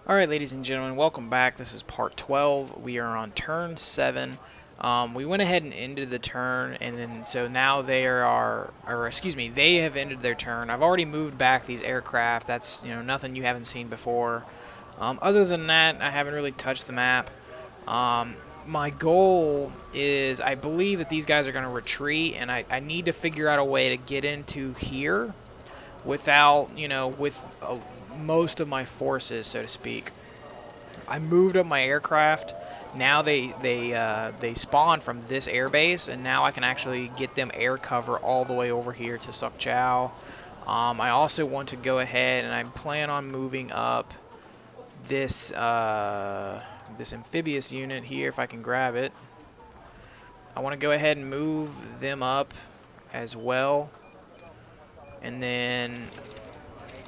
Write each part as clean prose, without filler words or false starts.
Alright, ladies and gentlemen, welcome back. This is part 12. We are on turn 7. We went ahead and ended the turn, and then so now they they have ended their turn. I've already moved back these aircraft. That's, nothing you haven't seen before. Other than that, I haven't really touched the map. My goal is, I believe that these guys are going to retreat, and I need to figure out a way to get into here without, with most of my forces, so to speak. I moved up my aircraft. Now they spawn from this airbase, and now I can actually get them air cover all the way over here to Sok Chow. I also want to go ahead and I plan on moving up this this amphibious unit here if I can grab it. I want to go ahead and move them up as well, and then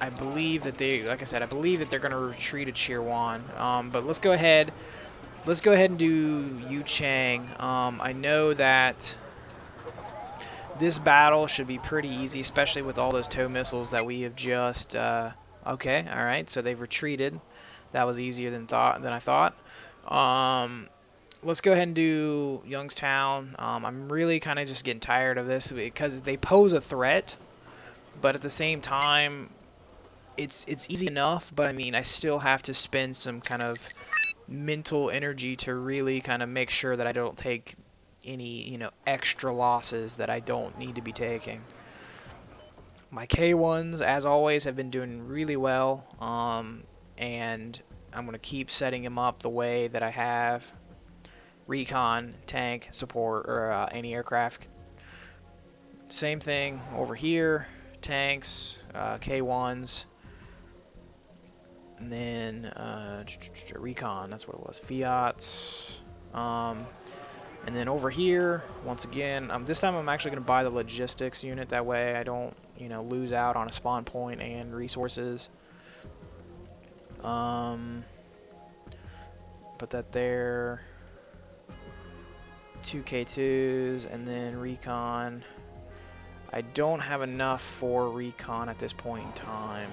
I believe that like I said, I believe that they're going to retreat at Chirwan. But let's go ahead and do Yu Chang. I know that this battle should be pretty easy, especially with all those tow missiles that we have just. Okay, all right. So they've retreated. That was easier than I thought. Let's go ahead and do Youngstown. I'm really kind of just getting tired of this because they pose a threat, but at the same time, it's easy enough. But I mean, I still have to spend some kind of mental energy to really kind of make sure that I don't take any, extra losses that I don't need to be taking. My K1s, as always, have been doing really well, and I'm going to keep setting them up the way that I have. Recon, tank, support, or anti-aircraft. Same thing over here. Tanks, K1s, and then recon, that's what it was. Fiat. And then over here, once again, this time I'm actually going to buy the logistics unit. That way I don't, lose out on a spawn point and resources. Put that there. 2 K2s, and then recon. I don't have enough for recon at this point in time.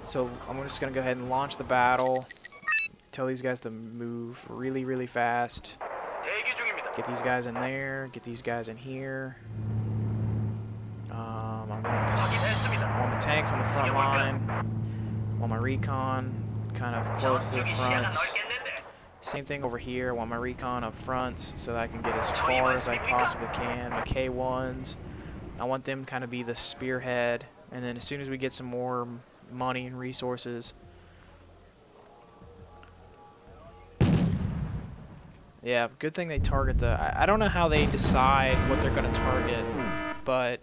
So I'm just going to go ahead and launch the battle. Tell these guys to move really, really fast. Get these guys in there. Get these guys in here. I want the tanks on the front line. I want my recon kind of close to the front. Same thing over here. I want my recon up front so that I can get as far as I possibly can. My K1s, I want them kind of be the spearhead. And then as soon as we get some more money and resources, yeah, good thing they target I don't know how they decide what they're going to target, but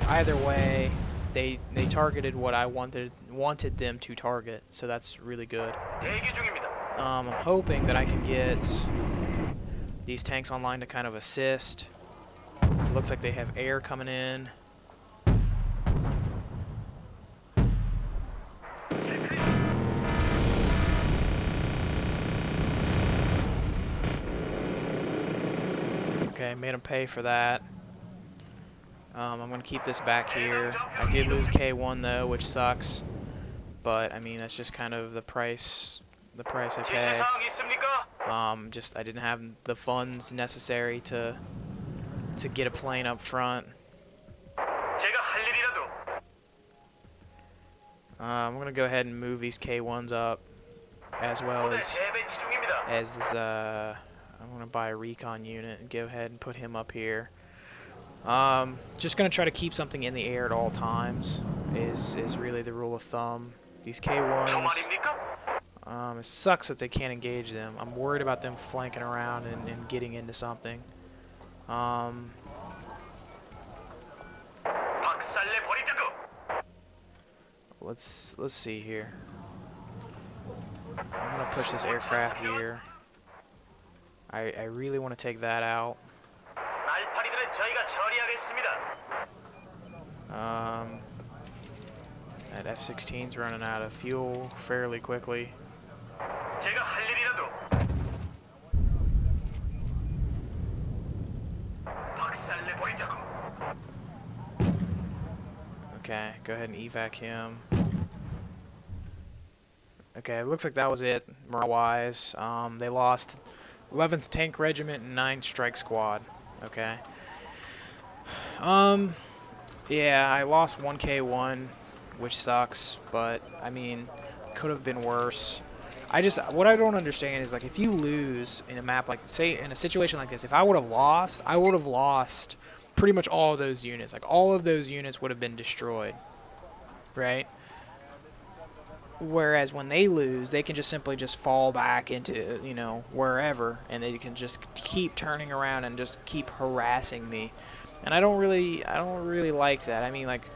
either way, they targeted what I wanted them to target, so that's really good. I'm hoping that I can get these tanks online to kind of assist. Looks like they have air coming in. Okay, made them pay for that. I'm going to keep this back here. I did lose K1 though, which sucks. But I mean, that's just kind of the price I pay. I didn't have the funds necessary to get a plane up front. I'm going to go ahead and move these K1s up, as well as this, I'm going to buy a recon unit and go ahead and put him up here. Just going to try to keep something in the air at all times is really the rule of thumb. These K1s, it sucks that they can't engage them. I'm worried about them flanking around and getting into something. Let's see here. I'm gonna push this aircraft here. I really want to take that out. That F-16's running out of fuel fairly quickly. Okay, go ahead and evac him. Okay, it looks like that was it, morale-wise. They lost 11th Tank Regiment and 9 Strike Squad. Okay. Yeah, I lost 1K1, which sucks, but, I mean, could have been worse. What I don't understand is, like, if you lose in a map, like, say, in a situation like this, if I would have lost pretty much all of those units. Like, all of those units would have been destroyed, right? Whereas when they lose, they can just simply just fall back into, you know, wherever, and they can just keep turning around and just keep harassing me. And I don't really like that. I mean, like,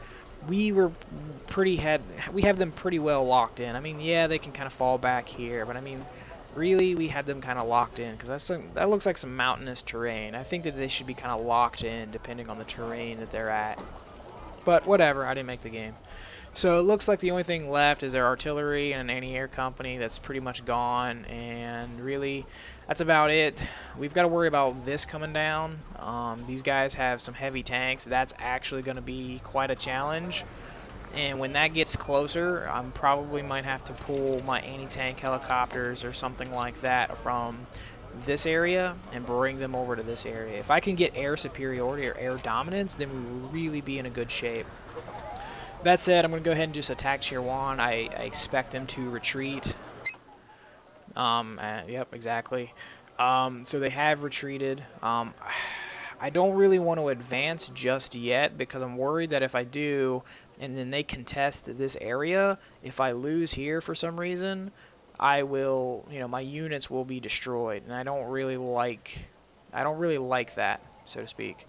we have them pretty well locked in. I mean, yeah, they can kind of fall back here, but I mean, really, we had them kind of locked in because that looks like some mountainous terrain. I think that they should be kind of locked in depending on the terrain that they're at. But whatever, I didn't make the game. So it looks like the only thing left is their artillery and an anti-air company. That's pretty much gone, and really, that's about it. We've got to worry about this coming down. These guys have some heavy tanks. That's actually going to be quite a challenge. And when that gets closer, I probably might have to pull my anti-tank helicopters or something like that from this area and bring them over to this area. If I can get air superiority or air dominance, then we will really be in a good shape. That said, I'm going to go ahead and just attack Chun. I expect them to retreat. Yep, exactly. So they have retreated. I don't really want to advance just yet because I'm worried that if I do, and then they contest this area, if I lose here for some reason, I will, you know, my units will be destroyed, and I don't really like that, so to speak.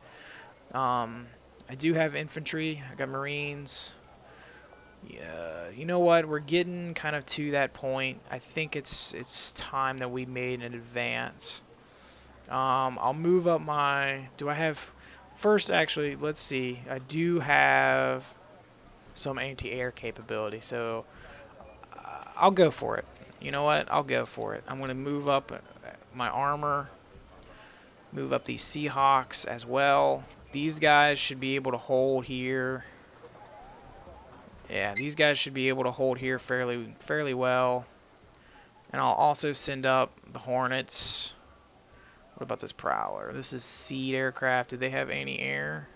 I do have infantry. I got Marines. Yeah, you know what? We're getting kind of to that point. I think it's time that we made an advance. I'll move up my... Do I have... First, actually, let's see. I do have some anti-air capability, so I'll go for it. You know what? I'll go for it. I'm going to move up my armor, move up these Seahawks as well. These guys should be able to hold here. Yeah, these guys should be able to hold here fairly well. And I'll also send up the Hornets. What about this Prowler? This is Seed aircraft. Do they have any air?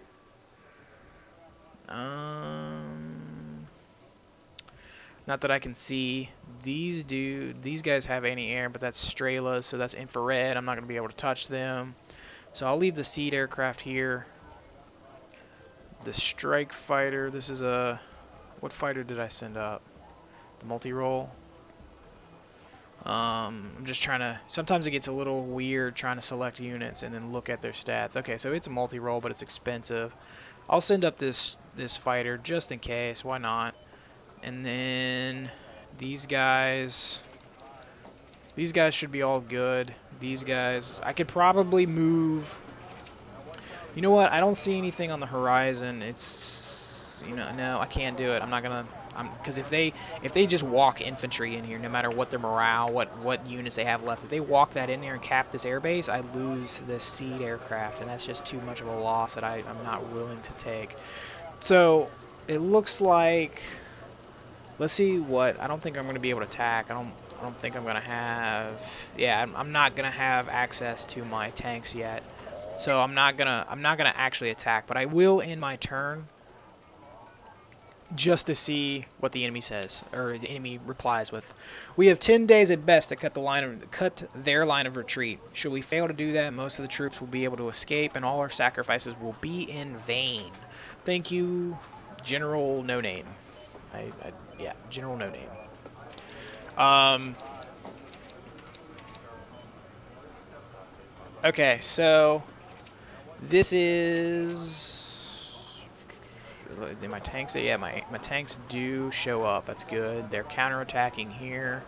Not that I can see. These guys have any air, but that's Strela's, so that's infrared. I'm not going to be able to touch them. So I'll leave the Seed aircraft here. The Strike Fighter. This is a... What fighter did I send up? The multi-role? I'm just trying to... Sometimes it gets a little weird trying to select units and then look at their stats. Okay, so it's a multi-role, but it's expensive. I'll send up this fighter just in case. Why not? And then these guys... These guys should be all good. These guys... I could probably move... You know what? I don't see anything on the horizon. It's... You know, no, I can't do it. I'm not gonna, because if they just walk infantry in here, no matter what their morale, what units they have left, if they walk that in there and cap this airbase, I lose this Seed aircraft, and that's just too much of a loss that I'm not willing to take. So it looks like, let's see what. I don't think I'm gonna be able to attack. I don't think I'm gonna have. Yeah, I'm not gonna have access to my tanks yet, so I'm not gonna actually attack, but I will end my turn. Just to see what the enemy says, or the enemy replies with. We have 10 days at best to cut their line of retreat. Should we fail to do that, most of the troops will be able to escape, and all our sacrifices will be in vain. Thank you, General No Name. Yeah, General No Name. Okay, so this is. My tanks, yeah, my tanks do show up. That's good. They're counterattacking here.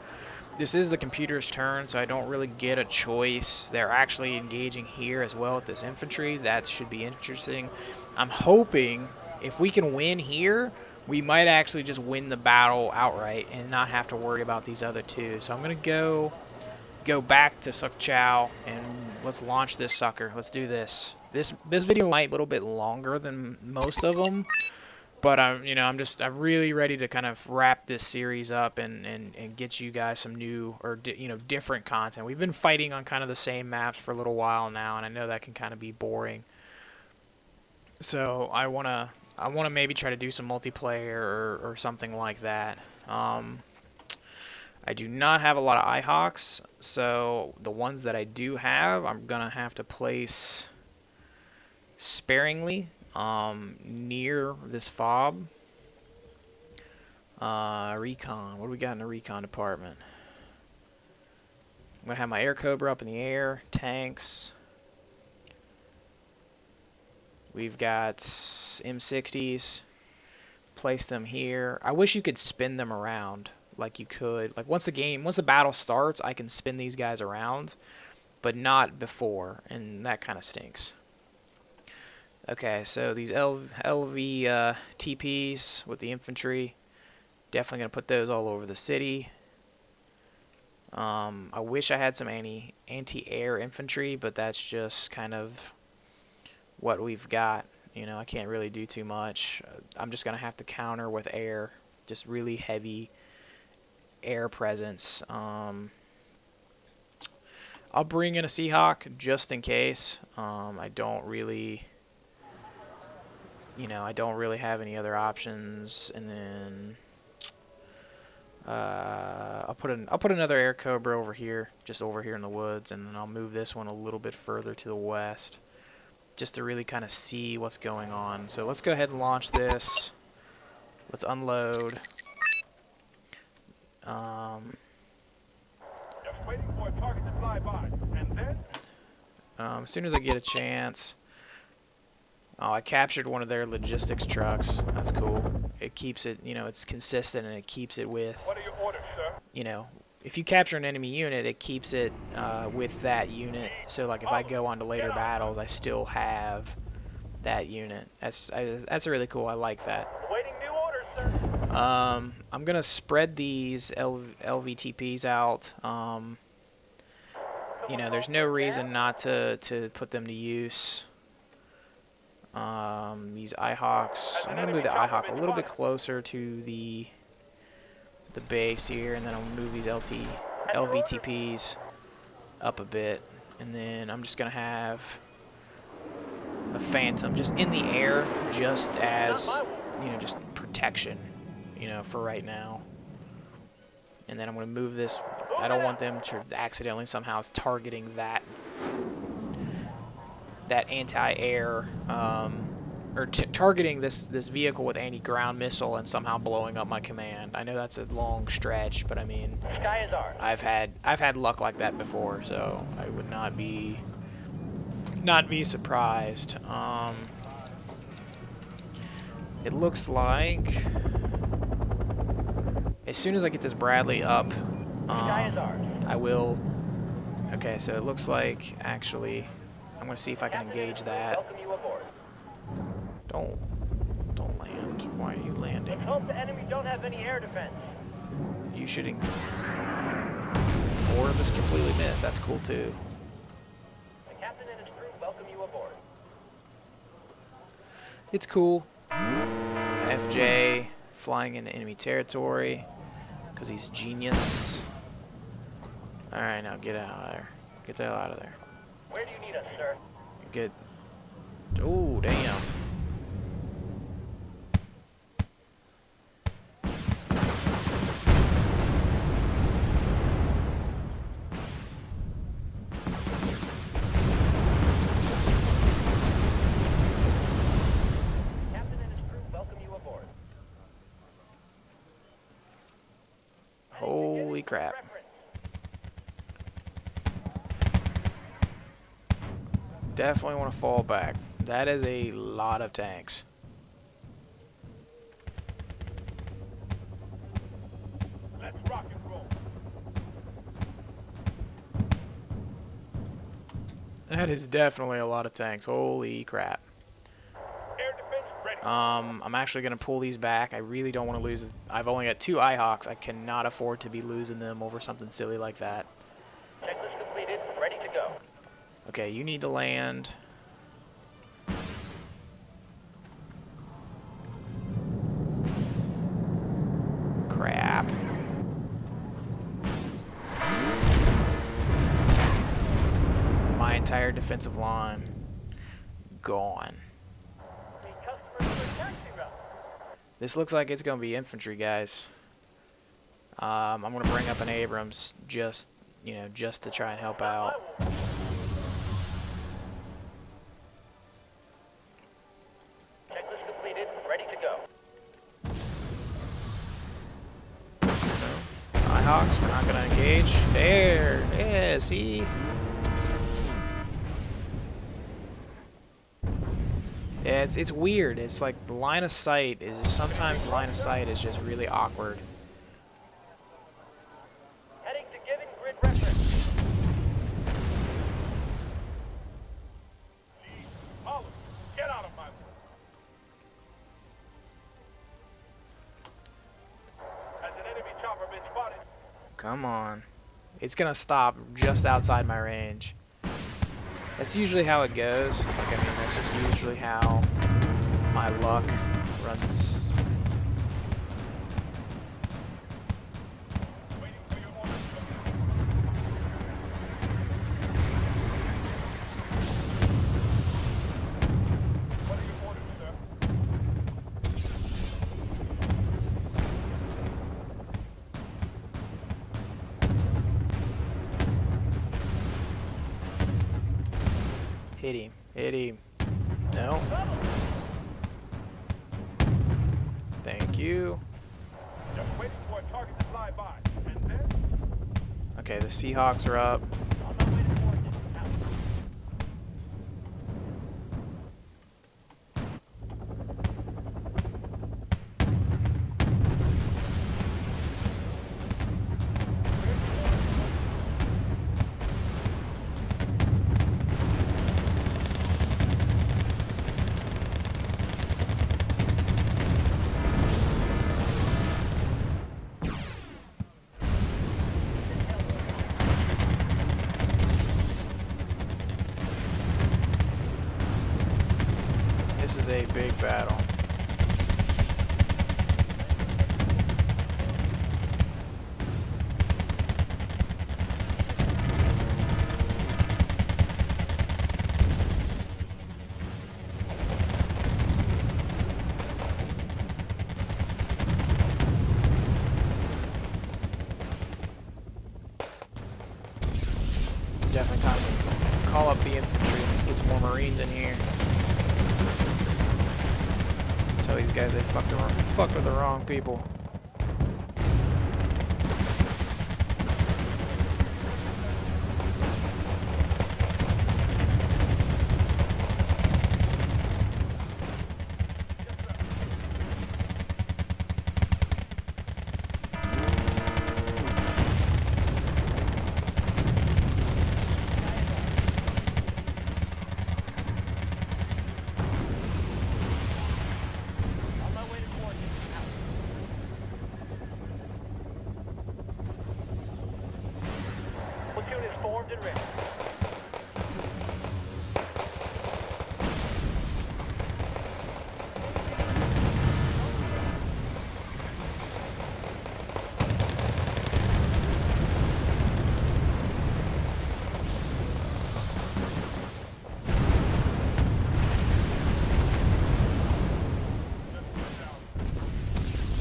This is the computer's turn, so I don't really get a choice. They're actually engaging here as well with this infantry. That should be interesting. I'm hoping if we can win here, we might actually just win the battle outright and not have to worry about these other two. So I'm gonna go back to Suk Chow and let's launch this sucker. Let's do this. This video might be a little bit longer than most of them. But I'm really ready to kind of wrap this series up and get you guys some new or different content. We've been fighting on kind of the same maps for a little while now, and I know that can kind of be boring. So I wanna maybe try to do some multiplayer or something like that. I do not have a lot of IHOCs, so the ones that I do have, I'm gonna have to place sparingly near this fob. Recon. What do we got in the recon department? I'm gonna have my air cobra up in the air. Tanks. We've got M60s. Place them here. I wish you could spin them around like you could. Like once the battle starts, I can spin these guys around, but not before, and that kind of stinks. Okay, so these LV TPs with the infantry, definitely gonna put those all over the city. I wish I had some anti-air infantry, but that's just kind of what we've got. You know, I can't really do too much. I'm just gonna have to counter with air, just really heavy air presence. I'll bring in a Seahawk just in case. I don't really have any other options, and then I'll put another air cobra over here, just over here in the woods, and then I'll move this one a little bit further to the west, just to really kind of see what's going on. So let's go ahead and launch this. Let's unload. Just waiting for a target to fly by, and then As soon as I get a chance. Oh, I captured one of their logistics trucks. That's cool. It keeps it, it's consistent, and it keeps it with, what are your orders, sir? If you capture an enemy unit, it keeps it with that unit. So, like, if I go on to later battles, I still have that unit. That's really cool. I like that. Waiting new orders, sir. I'm gonna spread these LVTPs out. There's no reason not to put them to use. These IHOCs. I'm gonna move the IHOC a little bit closer to the base here, and then I'll move these LVTPs up a bit, and then I'm just gonna have a Phantom just in the air, just as just protection, for right now. And then I'm gonna move this. I don't want them to accidentally somehow targeting that anti-air, or targeting this vehicle with anti-ground missile and somehow blowing up my command. I know that's a long stretch, but I mean, Sky is ours. I've had luck like that before, so I would not be surprised. It looks like as soon as I get this Bradley up, Sky is ours. I will. Okay, so it looks like actually. I'm going to see if I can engage that. Welcome you aboard. Don't land. Why are you landing? Let's hope the enemy don't have any air defense. You should or just completely miss. That's cool too. The captain and his crew welcome you aboard. It's cool. FJ flying into enemy territory because he's a genius. All right, now get out of there. Get the hell out of there. Where do you need us, sir? Good. Oh, damn. Captain and his crew welcome you aboard. Holy crap. Definitely want to fall back. That is a lot of tanks. Let's rock and roll. That is definitely a lot of tanks. Holy crap. Air defense ready. I'm actually going to pull these back. I really don't want to lose. I've only got 2 IHOCs. I cannot afford to be losing them over something silly like that. Checklist completed. Ready to go. Okay, you need to land. entire defensive line gone. Need customers for a taxi route. This looks like it's going to be infantry, guys. I'm going to bring up an Abrams just to try and help out. Checklist completed. Ready to go. Nighthawks, we're not going to engage. There. Yeah, see? Yeah, it's weird. It's like the line of sight is sometimes just really awkward. Heading to given grid reference. Oliver, get out of my way. Has an enemy chopper been spotted? Come on. It's gonna stop just outside my range. That's usually how it goes. Like, I mean, that's just usually how my luck runs. Waiting for your orders. What are your orders, sir? Hit him. Hit him. No. Thank you. Just waiting for a target to fly by. And then? Okay, the Seahawks are up. On my way to coordinates. Out. This is a big battle. Definitely time to call up the infantry, get some more Marines in here. Tell these guys they fucked with the wrong people. On my way to coordinates. Out. Platoon is formed and ready.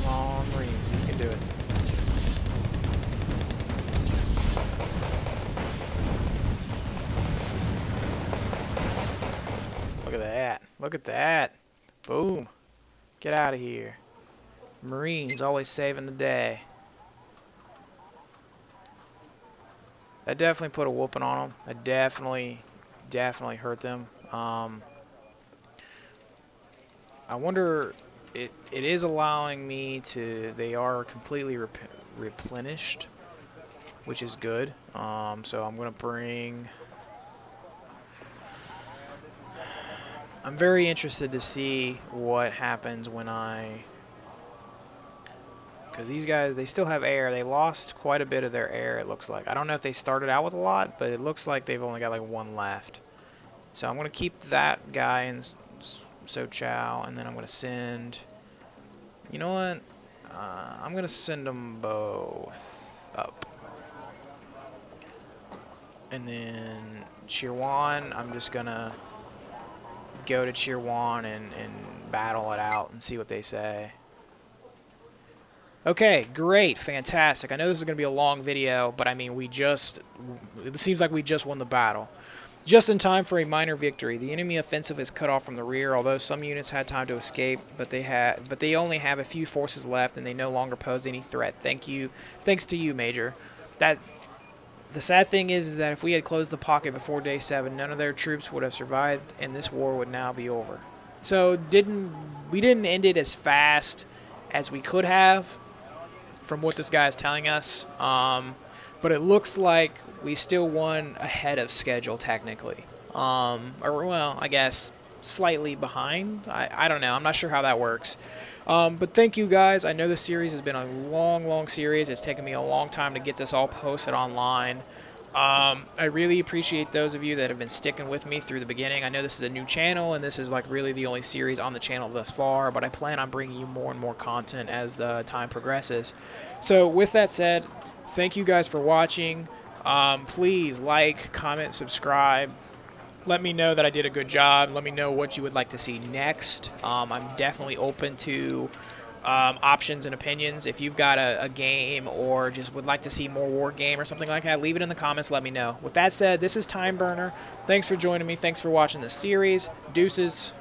Come on, Marines, you can do it. Look at that. Look at that. Boom. Get out of here. Marines always saving the day. That definitely put a whooping on them. That definitely hurt them. I wonder, it is allowing me to, they are completely replenished, which is good. So I'm going to bring, I'm very interested to see what happens when because these guys, they still have air. They lost quite a bit of their air, it looks like. I don't know if they started out with a lot, but it looks like they've only got like one left. So I'm going to keep that guy in Sochow, and then I'm going to send, you know what? I'm going to send them both up. And then Chirwan, I'm just going to go to Chirwan and battle it out and see what they say. Okay, great, fantastic. I know this is going to be a long video, but I mean, it seems like we just won the battle. Just in time for a minor victory. The enemy offensive is cut off from the rear, although some units had time to escape, but they only have a few forces left and they no longer pose any threat. Thanks to you, Major. The sad thing is that if we had closed the pocket before day 7, none of their troops would have survived and this war would now be over. So we didn't end it as fast as we could have, from what this guy is telling us, but it looks like we still won ahead of schedule technically, or well, I guess slightly behind. I don't know, I'm not sure how that works, but thank you guys. I know this series has been a long series. It's taken me a long time to get this all posted online. I really appreciate those of you that have been sticking with me through the beginning. I know this is a new channel, and this is like really the only series on the channel thus far, but I plan on bringing you more and more content as the time progresses. So with that said, thank you guys for watching. Please like, comment, subscribe. Let me know that I did a good job. Let me know what you would like to see next. I'm definitely open to options and opinions. If you've got a game or just would like to see more war game or something like that, leave it in the comments. Let me know. With that said, this is Time Burner. Thanks for joining me. Thanks for watching this series. Deuces.